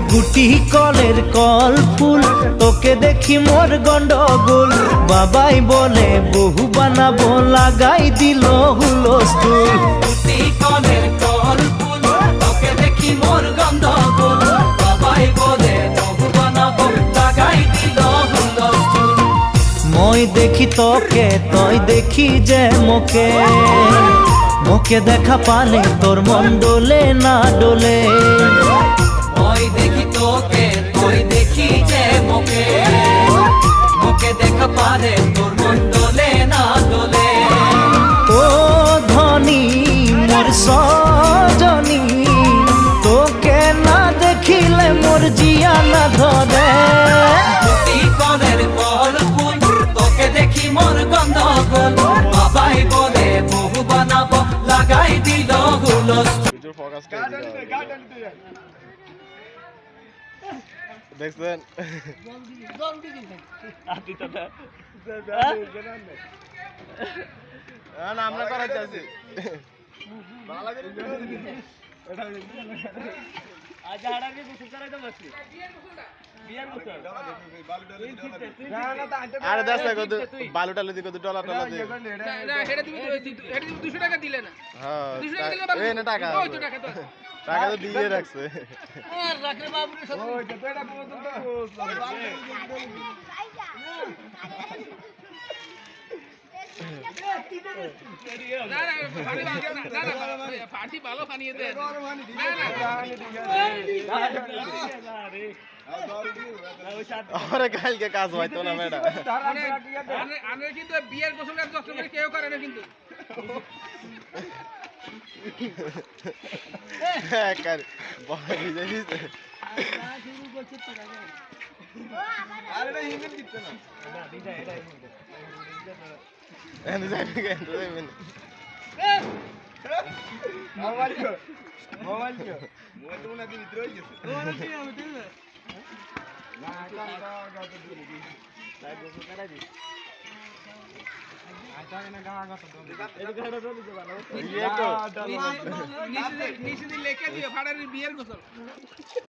গুটি কলের কল ফুল তোকে দেখি মোর গন্ডগোল বাবাই বলে বহু বানাবো লাগাই দিল হুলস্থুল গুটি কলের কল ফুল তোকে দেখি মোর গন্ডগোল বাবাই বলে বহু বানাবো লাগাই দিল হুলস্থুল মই দেখি তোকে তই দেখি যে মোকে মোকে দেখা পালে তোর মন ডোলে না ডোলে ওই দেখি তোকে তুই দেখি যে মোকে মোকে দেখা পারে তোর মন দোলে না দোলে ও ধনী মোর সজনী তোকে না দেখিলে মোর জিয়া না ধরে গুটি কলের কল ফুল তোকে দেখি মোর গন্ডগোল বাবাই বলে বহু বানাবো লাগাই দিল হুলস্থুল দেখছেন আমরা করাইতে আছি আরে দেখ কত বালু টালু দিয়ে কত ডলার টলা দিয়ে হ্যাঁ টাকা টাকা তো দিয়ে রাখছে আরে কালকে কাজ হয়তো না ম্যাডাম কিন্তু বিয়ের গোসল কেউ করে না কিন্তু নিচে লেখে দিও ফাড়ার বিয়ের গোসল